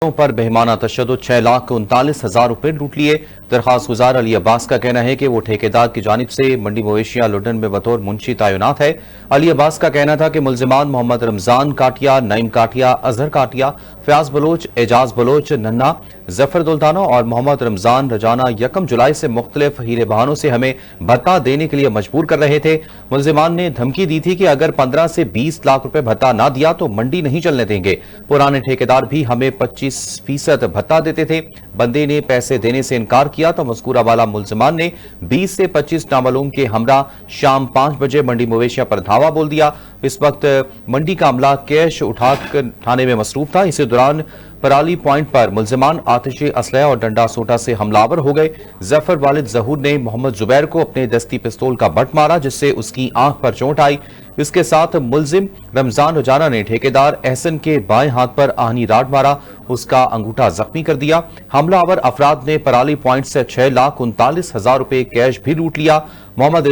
पर बेहमाना तशद्दुद 6,39,000 रुपए लूट लिए। दरखास्त गुजार अली अब्बास का कहना है कि वो ठेकेदार की जानिब से मंडी मवेशियां लुटन में बतौर मुंशी तैनात है। अली अब्बास का कहना था कि मुलजिमान मोहम्मद रमजान काटिया, नईम काटिया, अजहर काटिया, फयाज बलोच, एजाज बलोच, नन्ना, जफर दुल्ताना और मोहम्मद रमजान रजाना 1 जुलाई से मुख्तलिफ हीरे बहानों से हमें भत्ता देने के लिए मजबूर कर रहे थे। मुलजिमान ने धमकी दी थी कि अगर 15 से 20 लाख रुपए भत्ता ना दिया तो मंडी नहीं चलने देंगे। पुराने ठेकेदार भी हमें 25% भत्ता देते थे। बंदे ने पैसे देने से इनकार किया तो मज़कूरा वाला मुलजिमान ने 20 से 25 नामालूम के हमरा शाम 5 बजे मंडी मवेशियां पर धावा बोल दिया। इस वक्त मंडी का अमला कैश उठाकर थाने में मसरूफ था। इसी दौरान पराली पॉइंट पर मुलजिमान आतिशी असलहा और डंडा सोटा से हमलावर हो गए। जफर वालिद जहूर ने मोहम्मद जुबैर को अपने दस्ती पिस्तौल का बट मारा, जिससे उसकी आंख पर चोट आई। इसके साथ मुलजिम रमजान रजाना ने ठेकेदार एहसन के बाएं हाथ पर आहनी राड मारा, उसका अंगूठा जख्मी कर दिया। हमलावर अफराद ने पराली पॉइंट से 6,39,000 रुपए कैश भी लूट लिया। मोहम्मद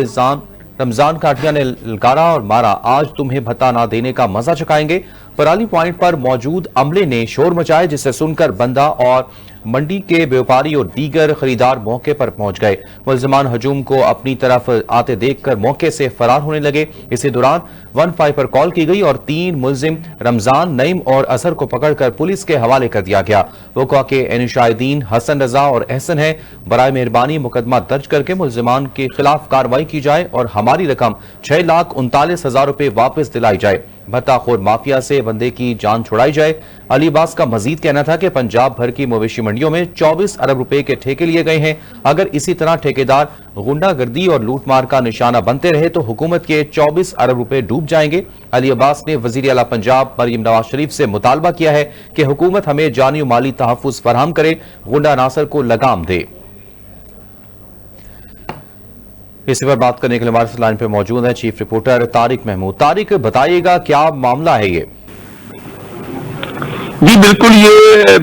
रमजान काटिया ने ललकारा और मारा, आज तुम्हें भत्ता ना देने का मजा चखाएंगे। पराली पॉइंट पर मौजूद अमले ने शोर मचाया, जिसे सुनकर बंदा और मंडी के व्यापारी और दीगर खरीदार मौके पर पहुंच गए। मुलजिमान हजूम को अपनी तरफ आते देखकर मौके से फरार होने लगे। इसी दौरान 15 पर कॉल की गई और 3 मुलजिम रमजान, नईम और असर को पकड़कर पुलिस के हवाले कर दिया गया। वक़ा के एनुशाहिदीन हसन रजा और एहसन है। बराए मेहरबानी मुकदमा दर्ज करके मुलजिमान के खिलाफ कार्रवाई की जाए और हमारी रकम 6,39,000 रुपए वापस दिलाई जाए। भत्ताखोर माफिया से बंदे की जान छुड़ाई जाए। अली अब्बास का मजीद कहना था कि पंजाब भर की मवेशी मंडियों में 24 अरब रुपए के ठेके लिए गए हैं। अगर इसी तरह ठेकेदार गुंडागर्दी और लूटमार का निशाना बनते रहे तो हुकूमत के 24 अरब रुपए डूब जाएंगे। अली अब्बास ने वजीर आला पंजाब मरियम नवाज शरीफ से मुतालबा किया है कि हुकूमत हमें जानी और माली तहफ्फुज फराहम करे, गुंडा नासर को लगाम दे। इसी पर बात करने के लिए हमारे लाइन पे मौजूद है चीफ रिपोर्टर तारिक महमूद। तारिक, बताइएगा क्या मामला है ये? जी बिल्कुल, ये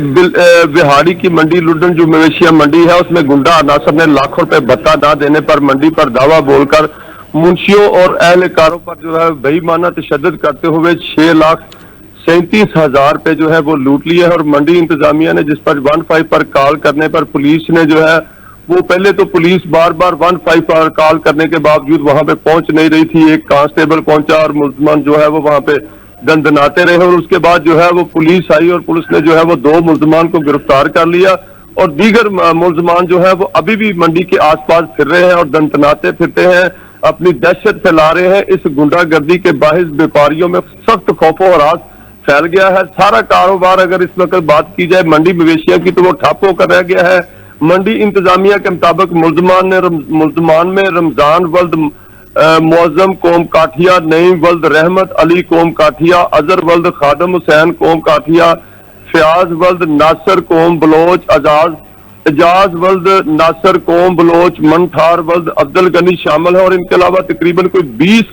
बिहाड़ी की मंडी लुडन जो मवेशिया मंडी है उसमें गुंडा अनासर ने लाखों रुपए भत्ता ना देने पर मंडी पर दावा बोलकर मुंशियों और अहलकारों पर जो है बेईमाना तशद्दुद करते हुए 6,37,000 रुपए जो है वो लूट लिए है। और मंडी इंतजामिया ने जिस पर 15 पर कॉल करने पर पुलिस ने जो है वो पहले तो पुलिस बार बार 15 पर कॉल करने के बावजूद वहां पे पहुंच नहीं रही थी। एक कांस्टेबल पहुंचा और मुलजमान जो है वो वहां पे दंदनाते रहे और उसके बाद जो है वो पुलिस आई और पुलिस ने जो है वो 2 मुलजमान को गिरफ्तार कर लिया और दीगर मुलजमान जो है वो अभी भी मंडी के आसपास फिर रहे हैं और दंदनाते फिरते हैं, अपनी दहशत फैला रहे हैं। इस गुंडागर्दी के बाहिस व्यापारियों में सख्त खौफो हरास फैल गया है। सारा कारोबार अगर इस वक्त बात की जाए मंडी मवेशियों की तो वो ठप होकर रह गया है। मंडी इंतजामिया के मुताबिक मुलजमान में रमजान वल्द मुअज्जम कौम काठिया, नईम वल्द रहमत अली कौम काठिया, अजहर वल्द खादम हुसैन कौम काठिया, फयाज वल्द नासर कौम बलोच, एजाज वल्द नासर कौम बलोच, मनठार वल्द अब्दुल गनी शामिल है और इनके अलावा तकरीबन कोई 20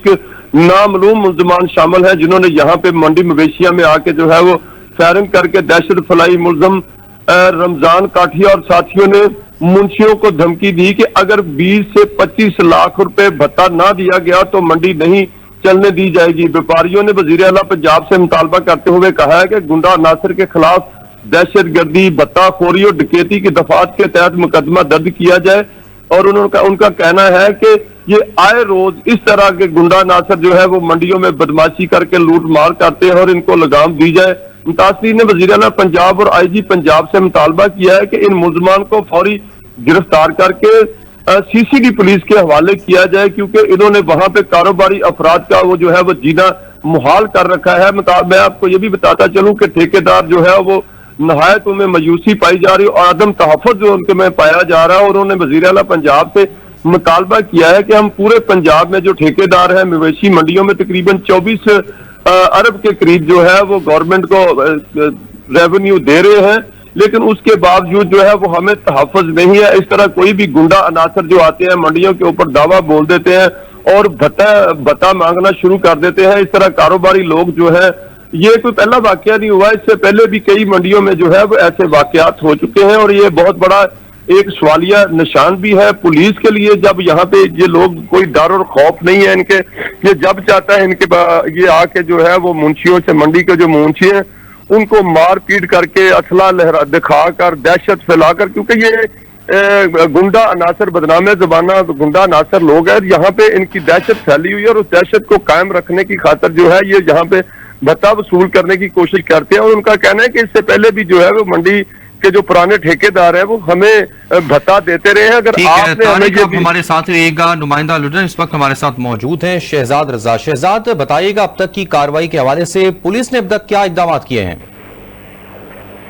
नामालूम मुलजमान शामिल हैं जिन्होंने यहाँ पे मंडी मवेशिया में आके जो है वो फायरिंग करके दहशत फैलाई। मुलजम रमजान काठिया और साथियों ने मुंशियों को धमकी दी कि अगर 20 से 25 लाख रुपए भत्ता ना दिया गया तो मंडी नहीं चलने दी जाएगी। व्यापारियों ने वजीर आला पंजाब से मुतालबा करते हुए कहा है कि गुंडा नासर के खिलाफ दहशतगर्दी, भत्ताखोरी और डकैती की दफात के तहत मुकदमा दर्ज किया जाए। और उनका कहना है कि ये आए रोज इस तरह के गुंडा नासर जो है वो मंडियों में बदमाशी करके लूट मार करते हैं और इनको लगाम दी जाए। मुतासरीन ने वज़ीर आला पंजाब और IG पंजाब से मुतालबा किया है कि इन मुलजमान को फौरी गिरफ्तार करके CCD पुलिस के हवाले किया जाए, क्योंकि इन्होंने वहां पे कारोबारी अफराद का वो जो है वो जीना मुहाल कर रखा है। मैं आपको ये भी बताता चलूं कि ठेकेदार जो है वो नहायत उनमें मायूसी पाई जा रही है और आदम तहफ़्फ़ुज़ जो उनके में पाया जा रहा है। और उन्होंने वज़ीर आला पंजाब से मुतालबा किया है कि हम पूरे पंजाब में जो ठेकेदार है मवेशी मंडियों में तकरीबन 24 अरब के करीब जो है वो गवर्नमेंट को रेवेन्यू दे रहे हैं, लेकिन उसके बावजूद जो है वो हमें तहफ़्फ़ुज़ नहीं है। इस तरह कोई भी गुंडा अनासर जो आते हैं मंडियों के ऊपर दावा बोल देते हैं और भत्ता मांगना शुरू कर देते हैं। इस तरह कारोबारी लोग जो है, ये कोई पहला वाकया नहीं हुआ, इससे पहले भी कई मंडियों में जो है वो ऐसे वाकयात हो चुके हैं और ये बहुत बड़ा एक सवालिया निशान भी है पुलिस के लिए। जब यहाँ पे ये लोग, कोई डर और खौफ नहीं है इनके, ये जब चाहता है इनके ये आके जो है वो मुंशियों से, मंडी के जो मुंशी हैं उनको मार पीट करके असला लहरा दिखाकर दहशत फैलाकर, क्योंकि ये गुंडा अनासर बदनाम जमाना गुंडा अनासर लोग हैं, यहाँ पे इनकी दहशत फैली हुई है और उस दहशत को कायम रखने की खातिर जो है ये यहाँ पे भत्ता वसूल करने की कोशिश करते हैं। और उनका कहना है कि इससे पहले भी जो है वो मंडी के जो पुराने ठेकेदार हैं वो हमें भत्ता देते रहे हैं। अगर आपने हमें ये आप हमारे साथ रहिएगा, नुमाइंदा लुडन इस वक्त हमारे साथ मौजूद हैं शहजाद रजा। शहजाद, बताइएगा अब तक की कार्रवाई के हवाले से पुलिस ने अब तक क्या इकदाम किए हैं?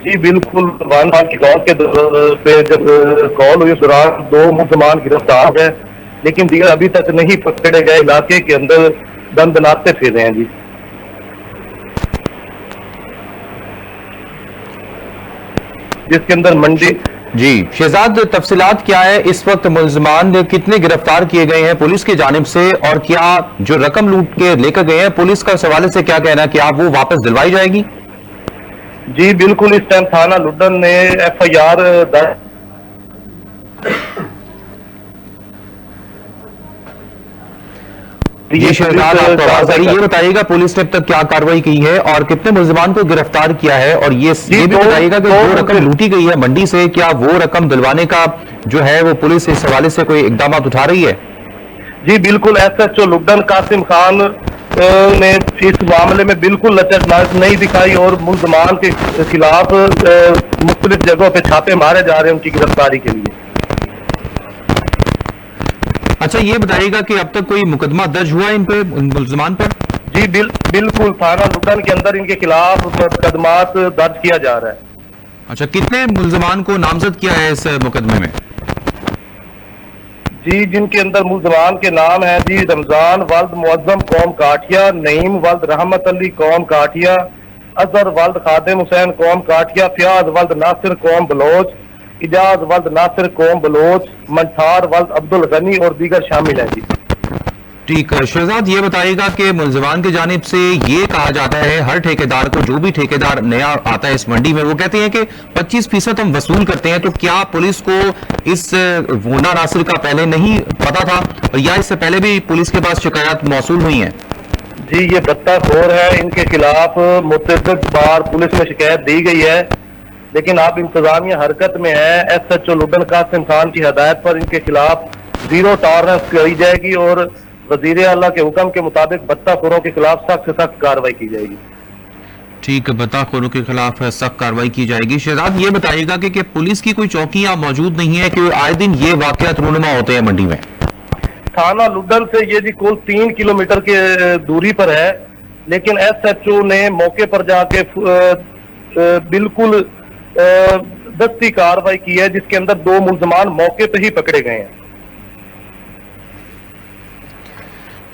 जी बिल्कुल, की कॉल के पे जब कॉल हुई उस दौरान 2 मुलजमान गिरफ्तार है, लेकिन दीगर अभी तक नहीं पकड़े गए, इलाके के अंदर दंदनाते फिर हैं। जी जिसके अंदर मंडी। जी शहजाद, तफसीलात क्या है? इस वक्त मुलजमान कितने गिरफ्तार किए गए हैं पुलिस की जानिब से, और क्या जो रकम लूट के लेकर गए हैं पुलिस का इस हवाले से क्या कहना है, कि आप वो वापस दिलवाई जाएगी? जी बिल्कुल, इस टाइम थाना लुडन ने FIR दर्ज। ये शहजाद, आप तो आवाज आ रही है, ये बताइएगा पुलिस ने अब तक क्या कार्रवाई की है और कितने मुलजमान को गिरफ्तार किया है, और ये भी बताइएगा कि जो रकम लूटी गई है मंडी से, क्या वो रकम दिलवाने का जो है वो पुलिस इस हवाले से कोई इकदाम उठा रही है? जी बिल्कुल, SHO लुडन कासिम खान ने इस मामले में बिल्कुल लचक नहीं दिखाई और मुलजमान के खिलाफ मुख्तलिफ जगहों पे छापे मारे जा रहे हैं उनकी गिरफ्तारी के लिए। अच्छा, ये बताइएगा कि अब तक कोई मुकदमा दर्ज हुआ इन पे, मुलजमान पर? जी बिल्कुल, थाना लुडन के अंदर इनके खिलाफ मुकदमात दर्ज किया जा रहा है। अच्छा, कितने मुलजमान को नामजद किया है इस मुकदमे में? जी जिनके अंदर मुलजमान के नाम है जी रमजान वल्द मुअज्जम कौम काठिया, नईम वल्द रहमत अली कौम काठिया, अजहर वल्द खादिम हुसैन कौम काठिया, फयाज वल्द नासिर कौम बलोच, इजाज वल्द नासिर कौम बलोच, मंठार वल्द अब्दुल गनी और दीगर शामिल है। जी ठीक है शहजाद, ये बताइएगा कि मुलजमान की जानिब से ये कहा जाता है हर ठेकेदार को, जो भी ठेकेदार नया आता है इस मंडी में, वो कहते हैं कि 25% हम वसूल करते हैं। तो क्या पुलिस को इस गुंडा नासिर का पहले नहीं पता था, या इससे पहले भी पुलिस के पास शिकायत मौसूल हुई है? जी ये बत्ताखोर है, इनके खिलाफ मुतअद्दिद बार पुलिस में शिकायत दी गई है, लेकिन आप इंतजामिया हरकत में है। SHO लुडन कासिम खान की हदायत पर इनके खिलाफ 0 टॉलरेंस करी जाएगी और वजीर आला के हुक्म के मुताबिक बत्ताखोरों के खिलाफ सख्त से सख्त कार्रवाई की जाएगी। ठीक है, बत्ताखोरों के खिलाफ सख्त कार्रवाई की जाएगी। शहजाद, ये बताइएगा कि पुलिस की कोई चौकियां मौजूद नहीं है, कि आए दिन ये वाकयात रूनुमा होते हैं मंडी में? थाना लुडन से ये जी कुल 3 किलोमीटर के दूरी पर है, लेकिन SHO ने मौके पर जाके बिल्कुल दस्ती कार्रवाई की है, जिसके अंदर 2 मुलजमान मौके पर ही पकड़े गए हैं।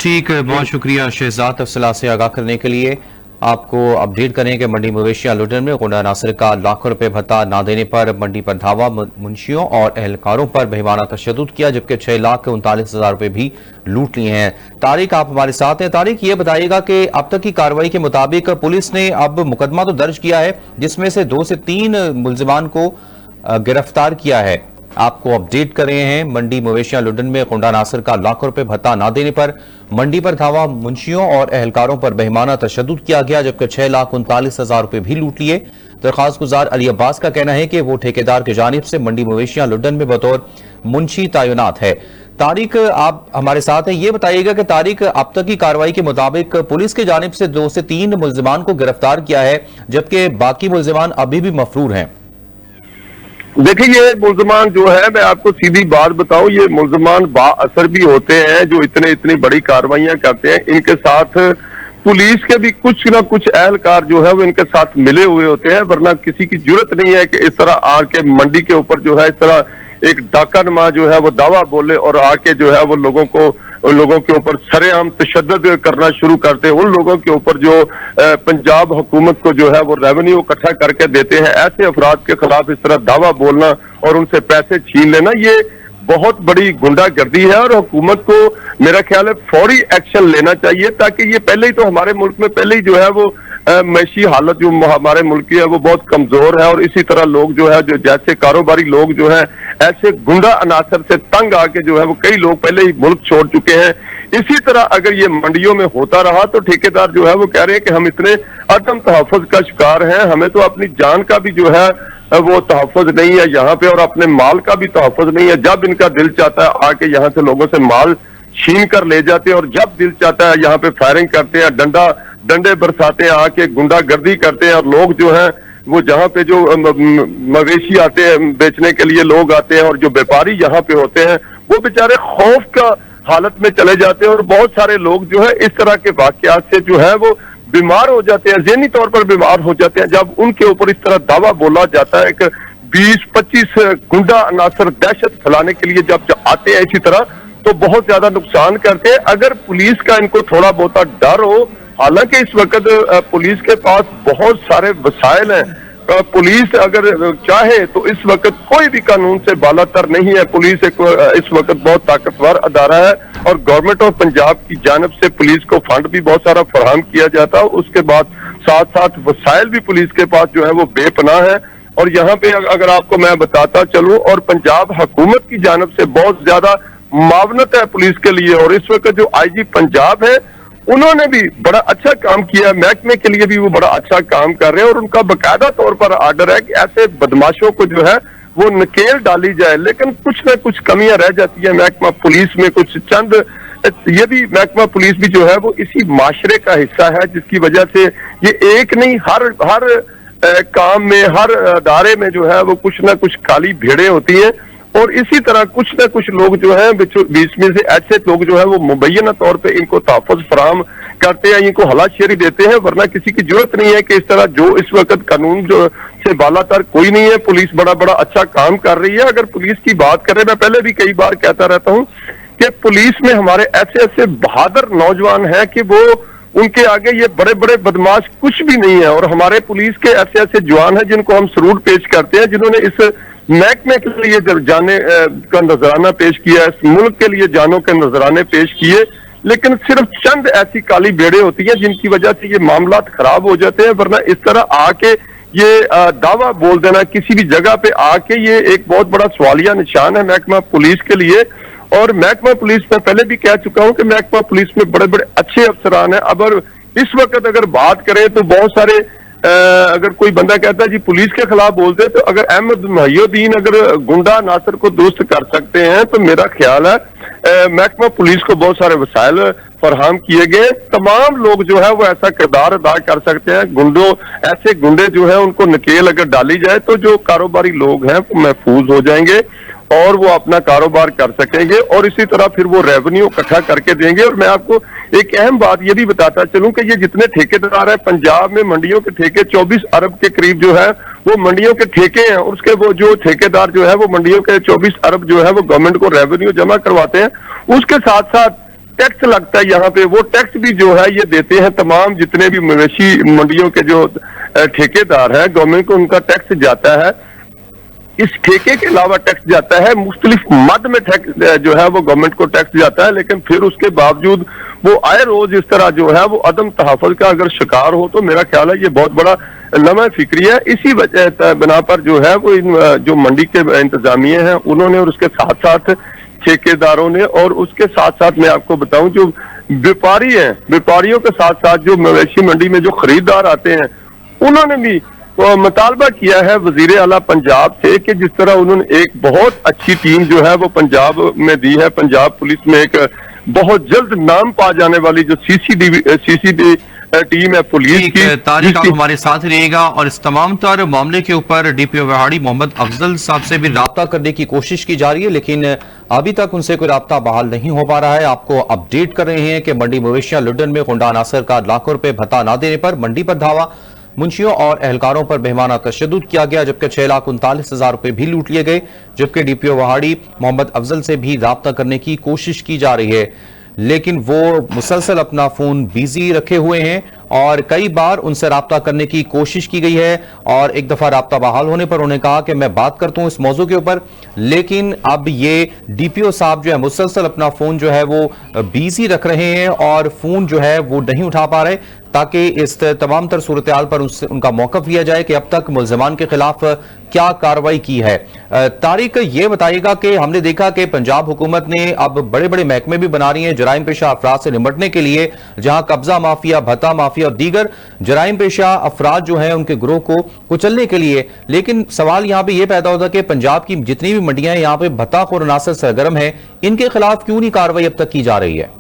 ठीक है, बहुत शुक्रिया शहजाद तफसीलात से आगाह करने के लिए। आपको अपडेट करें कि मंडी मवेशियां लुडन में गुंडा नासिर का लाखों रुपए भत्ता न देने पर मंडी पर धावा, मुंशियों और एहलकारों पर बेईमाना तशद्दुद किया, जबकि 6,39,000 रुपए भी लूट लिए हैं। तारिक, आप हमारे साथ हैं। तारिक, ये बताइएगा कि अब तक की कार्रवाई के मुताबिक पुलिस ने अब मुकदमा तो दर्ज किया है, जिसमें से 2 से 3 मुलजिमान को गिरफ्तार किया है। आपको अपडेट कर रहे हैं, मंडी मवेशियां लुडन में गुंडा नासिर का लाखों रुपए भत्ता न देने पर मंडी पर धावा, मुंशियों और एहलकारों पर बेईमाना तशद्दुद किया गया, जबकि 6,39,000 रुपए भी लूट लिए। दरखास्त गुजार अली अब्बास का कहना है कि वो ठेकेदार की जानिब से मंडी मवेशियां लुडन में बतौर मुंशी तैनात है। तारिक, आप हमारे साथ हैं। ये बताइएगा कि तारिक, अब तक की कार्रवाई के मुताबिक पुलिस की जानिब से 2 से 3 मुलजिमान को गिरफ्तार किया है, जबकि बाकी मुलजिमान अभी भी मफरूर हैं। देखिए, ये मुलजमान जो है, मैं आपको सीधी बात बताऊं, ये मुलजमान बाअसर भी होते हैं जो इतनी बड़ी कार्रवाइयां करते हैं। इनके साथ पुलिस के भी कुछ ना कुछ एहलकार जो है वो इनके साथ मिले हुए होते हैं, वरना किसी की जरूरत नहीं है कि इस तरह आके मंडी के ऊपर जो है इस तरह एक डाकानुमा जो है वो दावा बोले और आके जो है वो लोगों के ऊपर सरेआम तशद्दुद करना शुरू करते हैं। उन लोगों के ऊपर जो पंजाब हुकूमत को जो है वो रेवेन्यू इकट्ठा करके देते हैं, ऐसे अफराद के खिलाफ इस तरह दावा बोलना और उनसे पैसे छीन लेना, ये बहुत बड़ी गुंडागर्दी है और हुकूमत को मेरा ख्याल है फौरी एक्शन लेना चाहिए, ताकि ये पहले ही तो हमारे मुल्क में पहले ही जो है वो मैशी हालत जो हमारे मुल्क की है वो बहुत कमजोर है, और इसी तरह लोग जो है, जो जैसे कारोबारी लोग जो है ऐसे गुंडा अनासर से तंग आके जो है वो कई लोग पहले ही मुल्क छोड़ चुके हैं। इसी तरह अगर ये मंडियों में होता रहा तो ठेकेदार जो है वो कह रहे हैं कि हम इतने अदम तहफ़्फ़ुज़ का शिकार हैं, हमें तो अपनी जान का भी जो है वो तहफ़्फ़ुज़ नहीं है यहाँ पे, और अपने माल का भी तहफ़्फ़ुज़ नहीं है। जब इनका दिल चाहता है आके यहाँ से लोगों से माल छीन कर ले जाते हैं, और जब दिल चाहता है यहाँ पे फायरिंग करते हैं, डंडे बरसाते हैं, आके गुंडागर्दी करते हैं, और लोग जो हैं वो जहाँ पे जो मवेशी आते हैं बेचने के लिए लोग आते हैं, और जो व्यापारी यहाँ पे होते हैं वो बेचारे खौफ का हालत में चले जाते हैं, और बहुत सारे लोग जो है इस तरह के वाकयात से जो है वो बीमार हो जाते हैं, ज़हनी तौर पर बीमार हो जाते हैं। जब उनके ऊपर इस तरह दावा बोला जाता है कि 20-25 गुंडा अनासर दहशत फैलाने के लिए जब आते हैं इसी तरह, तो बहुत ज्यादा नुकसान करते हैं। अगर पुलिस का इनको थोड़ा बहुत डर हो, हालांकि इस वक्त पुलिस के पास बहुत सारे वसाइल हैं, पुलिस अगर चाहे तो इस वक्त कोई भी कानून से बालातर नहीं है। पुलिस इस वक्त बहुत ताकतवर अदारा है, और गवर्नमेंट ऑफ पंजाब की जानिब से पुलिस को फंड भी बहुत सारा फराहम किया जाता है। उसके बाद साथ साथ वसाइल भी पुलिस के पास जो है वो बेपनाह है। और यहाँ पे अगर आपको मैं बताता चलूं, और पंजाब हुकूमत की जानिब से बहुत ज्यादा मावनत है पुलिस के लिए, और इस वक्त जो आईजी पंजाब है उन्होंने भी बड़ा अच्छा काम किया, महकमे के लिए भी वो बड़ा अच्छा काम कर रहे हैं, और उनका बाकायदा तौर पर आर्डर है कि ऐसे बदमाशों को जो है वो नकेल डाली जाए। लेकिन कुछ ना कुछ कमियां रह जाती है महकमा पुलिस में, कुछ चंद, ये भी महकमा पुलिस भी जो है वो इसी माशरे का हिस्सा है, जिसकी वजह से ये एक नहीं हर काम में, हर अदारे में जो है वो कुछ ना कुछ काली भेड़ें होती हैं, और इसी तरह कुछ ना कुछ लोग जो हैं बीच में से ऐसे लोग जो है वो मुबैना तौर पे इनको तहफ़्फ़ुज़ फराहम करते हैं, इनको हलाशेरी देते हैं, वरना किसी की जरूरत नहीं है कि इस तरह जो इस वक्त कानून जो से बालातर कोई नहीं है। पुलिस बड़ा अच्छा काम कर रही है। अगर पुलिस की बात करें, मैं पहले भी कई बार कहता रहता हूँ कि पुलिस में हमारे ऐसे बहादुर नौजवान हैं कि वो उनके आगे ये बड़े बदमाश कुछ भी नहीं है। और हमारे पुलिस के ऐसे जवान हैं जिनको हम सरूर पेश करते हैं, जिन्होंने इस महकमे के लिए जाने का नजराना पेश किया, इस मुल्क के लिए जानों के नजराने पेश किए। लेकिन सिर्फ चंद ऐसी काली बेड़े होती हैं जिनकी वजह से ये मामला खराब हो जाते हैं, वरना इस तरह आके ये दावा बोल देना किसी भी जगह पे आके, ये एक बहुत बड़ा सवालिया निशान है महकमा पुलिस के लिए। और महकमा पुलिस में पहले भी कह चुका हूं कि महकमा पुलिस में बड़े अच्छे अफसरान हैं। अब इस वक्त अगर बात करें तो बहुत सारे अगर कोई बंदा कहता है जी पुलिस के खिलाफ बोलते हैं, तो अगर अहमद महिउद्दीन अगर गुंडा नासर को दुरुस्त कर सकते हैं, तो मेरा ख्याल है महकमा पुलिस को बहुत सारे वसाइल फराहम किए गए, तमाम लोग जो है वो ऐसा किरदार अदा कर सकते हैं। ऐसे गुंडे जो है उनको नकेल अगर डाली जाए तो जो कारोबारी लोग हैं वो महफूज हो जाएंगे, और वो अपना कारोबार कर सकेंगे, और इसी तरह फिर वो रेवेन्यू इकट्ठा करके देंगे। और मैं आपको एक अहम बात ये भी बताता चलूं कि ये जितने ठेकेदार हैं पंजाब में, मंडियों के ठेके 24 अरब के करीब जो है वो मंडियों के ठेके हैं, और उसके वो जो ठेकेदार जो है वो मंडियों के 24 अरब जो है वो गवर्नमेंट को रेवेन्यू जमा करवाते हैं। उसके साथ साथ टैक्स लगता है यहाँ पे, वो टैक्स भी जो है ये देते हैं तमाम जितने भी मवेशी मंडियों के जो ठेकेदार हैं, गवर्नमेंट को उनका टैक्स जाता है। इस ठेके के अलावा टैक्स जाता है, मुख्तलिफ मद में टैक्स जो है वो गवर्नमेंट को टैक्स जाता है। लेकिन फिर उसके बावजूद वो आए रोज इस तरह जो है वो अदम तहफ़्फ़ुज़ का अगर शिकार हो, तो मेरा ख्याल है ये बहुत बड़ा लम्हा फिक्री है। इसी वजह बना पर जो है वो जो मंडी के इंतजामिया हैं उन्होंने, और उसके साथ साथ ठेकेदारों ने, और उसके साथ साथ मैं आपको बताऊं जो व्यापारी हैं, व्यापारियों के साथ साथ जो मवेशी मंडी में जो खरीदार आते हैं, उन्होंने भी मुतालबा किया है वजीर आला पंजाब से कि जिस तरह उन्होंने एक बहुत अच्छी टीम जो है वो पंजाब में दी है, पंजाब पुलिस में एक बहुत जल्द नाम पा जाने वाली जो सीसीडी टीम है पुलिस की। तारिक, आप हमारे साथ रहिएगा, और इस तमाम तर मामले के ऊपर डीपीओ वहाड़ी मोहम्मद अफजल साहब से भी राब्ता करने की कोशिश की जा रही है, लेकिन अभी तक उनसे कोई राब्ता बहाल नहीं हो पा रहा है। आपको अपडेट कर रहे हैं कि मंडी मवेशियां लुड्डन में गुंडा नासर का लाखों रुपए भत्ता न देने पर मंडी पर धावा, मुंशियों और एहलकारों पर बेहमाना तशद्दुद किया गया, जबकि 6,39,000 रुपए भी लूट लिए गए। जबकि डीपीओ वहाड़ी मोहम्मद अफजल से भी राब्ता करने की कोशिश की जा रही है, लेकिन वो मुसलसल अपना फोन बिजी रखे हुए हैं, और कई बार उनसे राब्ता करने की कोशिश की गई है, और एक दफा राब्ता बहाल होने पर उन्होंने कहा कि मैं बात करता हूं इस मौजू के ऊपर। लेकिन अब ये डीपीओ साहब जो है मुसलसल अपना फोन जो है वो बिजी रख रहे हैं, और फोन जो है वो नहीं उठा पा रहे। ताकि इस तमाम तर सूरत हाल पर उनका मौक़िफ़ लिया जाए कि अब तक मुल्ज़िमान के खिलाफ क्या कार्रवाई की है। तारिक, ये बताइएगा कि हमने देखा कि पंजाब हुकूमत ने अब बड़े बड़े महकमे भी बना रही हैं जराइम पेशा अफराद से निपटने के लिए, जहां कब्जा माफिया, भत्ता माफिया और दीगर जराइम पेशा अफराद जो हैं उनके ग्रोह को कुचलने के लिए। लेकिन सवाल यहां पर यह पैदा होता है कि पंजाब की जितनी भी मंडियां हैं, यहां पर भत्ताखोर अनासर सरगर्म है, इनके खिलाफ क्यों नहीं कार्रवाई अब तक की जा रही है?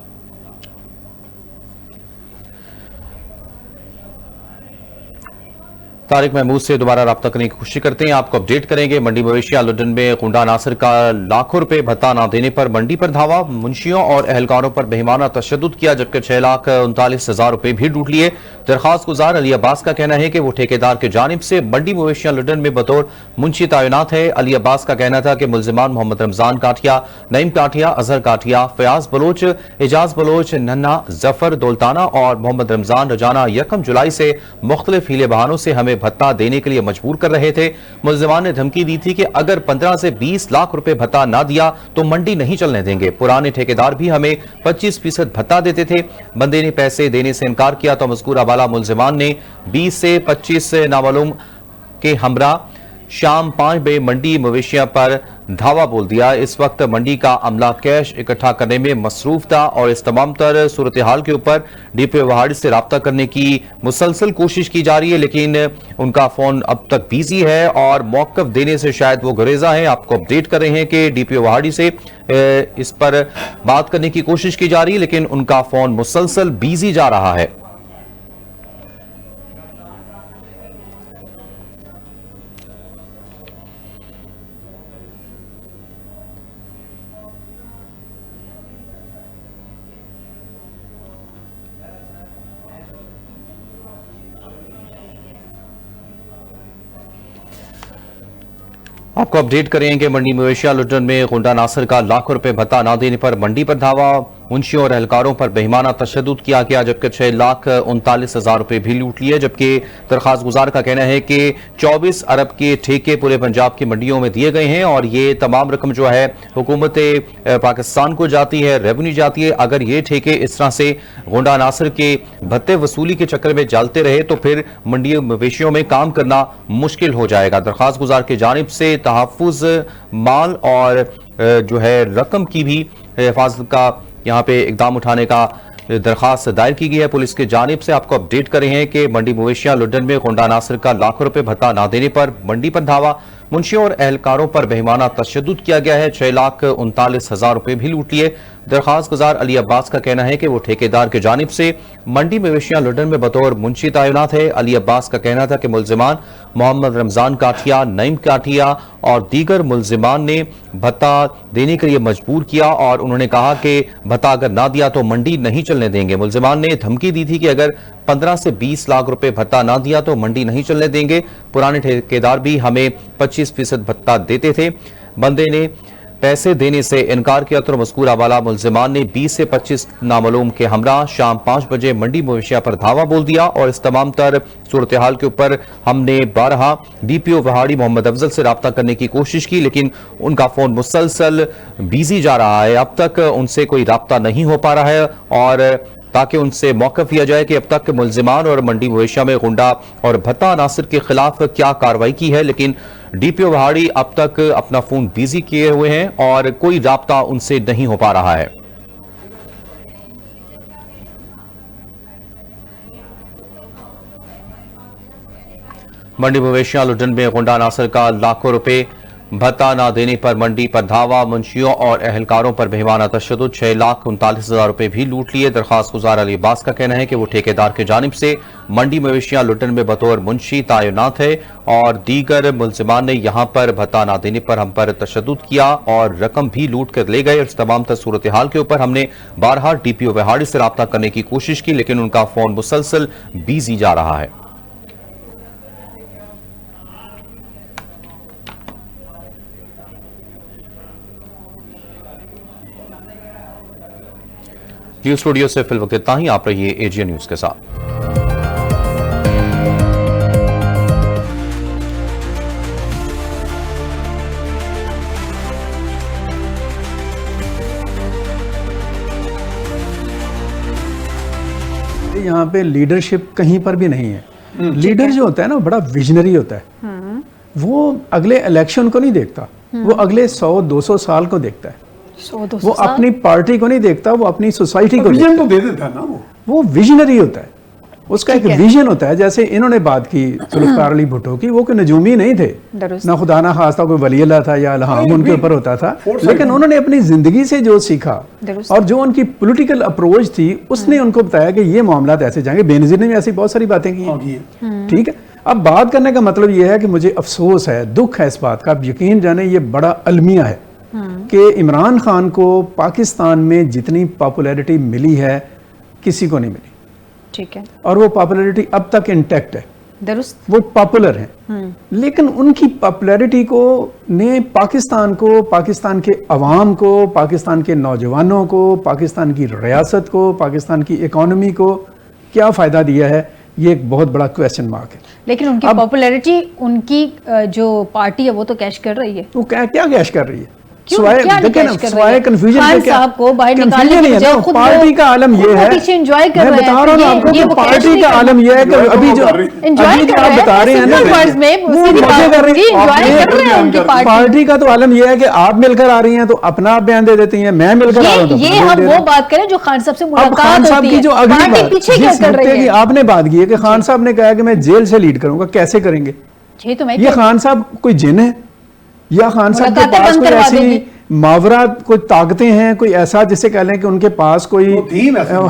तारिक महमूद से दोबारा राब्ता करने की कोशिश करते हैं, आपको अपडेट करेंगे। मंडी मवेशिया लुडन में गुंडा नासिर का लाखों रुपए भत्ता न देने पर मंडी पर धावा, मुंशियों और एहलकारों पर बेईमाना तशद्दुद किया, जबकि 6,39,000 रुपए भी लूट लिए। दरखास्त गुजार अली अब्बास का कहना है कि वो ठेकेदार की जानिब से मंडी मवेशिया लुडन में बतौर मुंशी तैनात है। अली अब्बास का कहना था कि मुल्जिमान मोहम्मद रमजान काठिया, नईम काठिया, अजहर काठिया, फयाज बलोच, एजाज बलोच, नन्ना, जफर दौलताना और मोहम्मद रमजान रजाना 1 जुलाई से मुख्तलिफ हीले बहानों से हमें भत्ता देने के लिए मजबूर कर रहे थे। मुल्जिमान ने धमकी दी थी कि अगर 15 से 20 लाख रुपए भत्ता ना दिया तो मंडी नहीं चलने देंगे। पुराने ठेकेदार भी हमें 25% भत्ता देते थे। बंदे ने पैसे देने से इनकार किया तो मज़कूर अबाला मुल्जिमान ने 20 से 25 नामालूम के हमरा शाम 5 बजे मंडी मवेशिया पर धावा बोल दिया। इस वक्त मंडी का अमला कैश इकट्ठा करने में मसरूफ था और इस तमाम तर सूरत हाल के ऊपर डीपीओ वहाड़ी से रब्ता करने की मुसलसल कोशिश की जा रही है, लेकिन उनका फोन अब तक बिजी है और मौक़िफ़ देने से शायद वो गुरेजा है। आपको अपडेट कर रहे हैं कि डीपीओ वहाड़ी से इस पर बात करने की कोशिश की जा रही है, लेकिन उनका फोन मुसलसल बिजी जा रहा है। आपको अपडेट करेंगे। मंडी मवेशिया लुटन में गुंडा नासिर का लाखों रुपए भत्ता न देने पर मंडी पर धावा, मुंशियों और एहलकारों पर बेईमाना तशद्दुद किया गया, जबकि 6,39,000 रुपए भी लूट लिए। जबकि दरखास्त गुजार का कहना है कि 24 अरब के ठेके पूरे पंजाब की मंडियों में दिए गए हैं और ये तमाम रकम जो है हुकूमत पाकिस्तान को जाती है, रेवेन्यू जाती है। अगर ये ठेके इस तरह से गुंडा नासिर के भत्ते वसूली के चक्कर में चलते रहे तो फिर मंडी मवेशियों में काम करना मुश्किल हो जाएगा। दरखास्त गुजार की जानिब से तहफ़्फ़ुज़ माल और जो है रकम की भी हिफाजत का यहाँ पे इकदाम उठाने का दरखास्त दायर की गई है पुलिस की जानिब से। आपको अपडेट कर रहे हैं कि मंडी मवेशिया लुडन में गुंडा नासिर का लाखों रुपए भत्ता न देने पर मंडी पर धावा, मुंशियों और एहलकारों पर बेईमाना तशद्दुद किया गया है। 6,39,000 रुपए भी लूट लिए। दरखास्त गुजार अली अब्बास का कहना है कि वो ठेकेदार की जानिब से मंडी मवेशिया लुडन में बतौर मुंशी तैनात है। अली अब्बास का कहना था कि मुल्जिमान मोहम्मद रमजान काठिया, नईम काठिया और दीगर मुल्जिमान ने भत्ता देने के लिए मजबूर किया और उन्होंने कहा कि भत्ता अगर ना दिया तो मंडी नहीं चलने देंगे। मुल्जिमान ने धमकी दी थी कि अगर 15 से 20 लाख रुपए भत्ता ना दिया तो मंडी नहीं चलने देंगे। पुराने ठेकेदार भी हमें 25% भत्ता देते थे। बंदे ने पैसे देने से इनकार किया तो मज़कूर अवाला मुल्जिमान ने 20 से 25 नामालूम के हमरा शाम 5 बजे मंडी मवेशिया पर धावा बोल दिया और इस तमाम तर सूरत हाल के ऊपर हमने 12 डीपीओ वहाड़ी मोहम्मद अफजल से रब्ता करने की कोशिश की, लेकिन उनका फोन मुसलसल बिजी जा रहा है। अब तक उनसे कोई रब्ता नहीं हो पा रहा है और ताकि उनसे मौक़िफ़ लिया जाए कि अब तक मुल्जिमान और मंडी मवेशिया में गुंडा और भत्ता नासिर के खिलाफ क्या कार्रवाई की है। लेकिन डीपीओ वहाड़ी अब तक अपना फोन बिजी किए हुए हैं और कोई राब्ता उनसे नहीं हो पा रहा है। मंडी मवेशिया लुडन में गुंडा नासिर का लाखों रुपए भत्ता न देने पर मंडी पर धावा, मुंशियों और एहलकारों पर बेईमाना तशद्दुद, 6,39,000 रुपए भी लूट लिए। दरखास्त गुजार अली अब्बास का कहना है कि वो ठेकेदार की जानिब से मंडी मवेशिया लुटन में बतौर मुंशी तैनात है और दीगर मुल्जिमान ने यहाँ पर भत्ता न देने पर हम पर तशद्दुद किया और रकम भी लूट कर ले गए। इस तमाम सूरत हाल के ऊपर हमने 12 डीपीओ वहाड़ी से रब्ता करने की कोशिश की, लेकिन उनका फोन मुसलसल बिजी जा रहा है। न्यूज़ स्टूडियो से फिल वक्त इतना ही। आप रहिए एजीएन न्यूज़ के साथ। यहाँ पे लीडरशिप कहीं पर भी नहीं है। लीडर जो होता है ना बड़ा विजनरी होता है, वो अगले इलेक्शन को नहीं देखता, वो अगले 100-200 साल को देखता है। 100-200 वो अपनी पार्टी को नहीं देखता, वो अपनी सोसाइटी को विजन देखता तो दे देता है ना वो विजनरी होता है, उसका एक विजन होता है। जैसे इन्होंने बात की जुल्फ़िकार अली भुट्टो की, वो कोई नजूमी नहीं थे, ना खुदा ना खास्ता कोई वली अल्लाह था या इल्हाम उनके ऊपर होता था, लेकिन उन्होंने अपनी जिंदगी से जो सीखा और जो उनकी पॉलिटिकल अप्रोच थी उसने उनको बताया कि ये मामला ऐसे जाएंगे। बेनज़ीर ने भी ऐसी बहुत सारी बातें की हैं, ठीक है। अब बात करने का मतलब ये है कि मुझे अफसोस है, दुख है इस बात का, आप यकीन जाने ये बड़ा अलमिया है कि इमरान खान को पाकिस्तान में जितनी पॉपुलैरिटी मिली है किसी को नहीं मिली, ठीक है, और वो पॉपुलैरिटी अब तक इंटैक्ट है, दुरुस्त, वो पॉपुलर हैं। लेकिन उनकी पॉपुलैरिटी को ने पाकिस्तान को, पाकिस्तान के अवाम को, पाकिस्तान के नौजवानों को, पाकिस्तान की रियासत को, पाकिस्तान की इकोनॉमी को क्या फ़ायदा दिया है, ये एक बहुत बड़ा क्वेश्चन मार्क है। लेकिन उनकी पॉपुलैरिटी, उनकी जो पार्टी है वो तो कैश कर रही है। वो क्या कैश कर रही है? क्यों? क्या नहीं कैश कर रही है? कंफ्यूजन खान साहब को बाहर निकालने की बजाय खुद पार्टी का आलम ये है, पीछे एंजॉय कर मैं रहे बता रहा हूँ आपको कि पार्टी का आलम ये है कि अभी जो आप बता रहे हैं ना, पार्टी का तो आलम ये है कि आप मिलकर आ रही हैं तो अपना आप बयान दे देती हैं, मैं मिलकर आ रहा हूँ। ये हम वो बात करें जो खान साहब से मुलाकात होती है, जो अगली बात पीछे क्या कर रही है? आपने बात की है कि खान साहब ने कहा कि मैं जेल से लीड करूंगा, कैसे करेंगे? ये खान साहब कोई जिन है या खान साहब के पास कोई ऐसी मावरा कोई ताकतें हैं, कोई ऐसा जिसे कह लें कि उनके पास कोई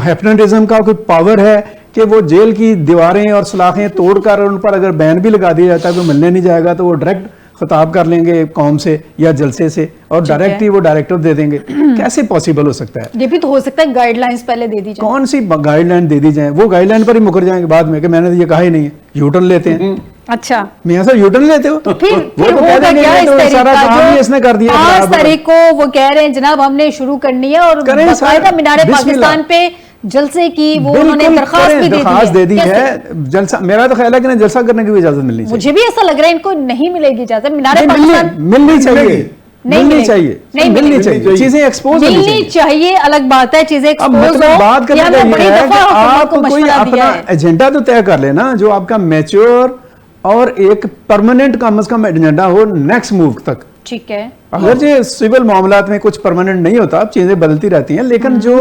हिप्नोटिज्म का कोई पावर है कि वो जेल की दीवारें और सलाखें तोड़कर उन पर अगर बैन भी लगा दिया जाता है, कोई मिलने नहीं जाएगा तो वो डायरेक्ट खिताब कर लेंगे कौम से या जलसे से और डायरेक्ट ही वो डायरेक्टर दे देंगे। कैसे पॉसिबल हो सकता है? ये भी तो हो सकता है गाइडलाइंस पहले दे दी जाए। कौन सी गाइडलाइन दे दी जाए? वो गाइडलाइन पर ही मुकर जाएंगे बाद में कि मैंने तो ये कहा ही नहीं है, यूटर्न लेते हैं। अच्छा, मियां साहब यूटर्न लेते हो तो फिर होगा क्या इस तरीके सारा काम ही इसने कर दिया। 5 तारीख को वो कह रहे हैं जनाब हमने शुरू करनी है और बाकायदा मीनारे पाकिस्तान पे जलसे की वो उन्होंने दरखास्त दे दी है। जलसा, मेरा तो ख्याल है कि जलसा करने की भी इजाजत मिलनी चाहिए। मुझे भी ऐसा लग रहा है इनको नहीं मिलेगी इजाजत। मीनारे पाकिस्तान मिलनी चाहिए, मिलनी चाहिए, चीजें एक्सपोज मिलनी चाहिए। अलग बात है चीजें एक्सपोज हो। बात करने का ये है कि आप कोई अपना एजेंडा तो तय कर लेना जो आपका मैच्योर और एक परमानेंट कम से कम एजेंडा हो नेक्स्ट मूव तक। ठीक है, अगर जो सिविल मामलात में कुछ परमानेंट नहीं होता, चीजें बदलती रहती हैं, लेकिन जो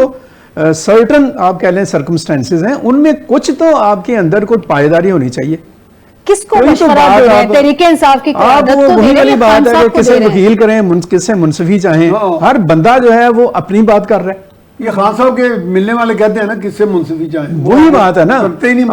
सर्टन आप कह लें सर्कमस्टेंसेस हैं उनमें कुछ तो आपके अंदर कोई पायदारी होनी चाहिए। किसको मशवरा दे रहे हैं? तहरीके इंसाफ की आप वो वही वाली बात है कि किसे वकील करें, किससे मुंसफी चाहें, हर बंदा जो है वो अपनी बात कर रहा है। ये खान साहब के मिलने वाले कहते हैं ना किससे मुंसफी चाहें, वही बात है ना।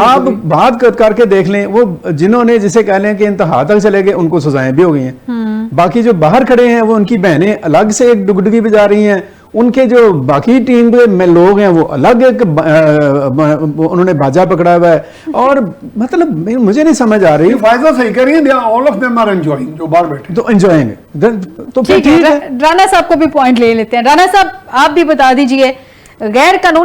आप बात करके देख लें, वो जिन्होंने जिसे कह लें कि इंतहा तक चले गए उनको सजाएं भी हो गई हैं। बाकी जो बाहर खड़े हैं वो उनकी बहनें अलग से एक डुगडुगी बजा रही हैं, उनके जो बाकी टीम में लोग हैं वो अलग एक उन्होंने बाजा पकड़ा हुआ है। और मतलब मुझे नहीं समझ आ रही। फायदा सही कर रही है, all of them are enjoying, जो बाहर बैठे तो एंजॉयिंग। तो ठीक है, राणा साहब को भी पॉइंट ले लेते हैं। राणा साहब आप भी बता दीजिए, गैर कानूनी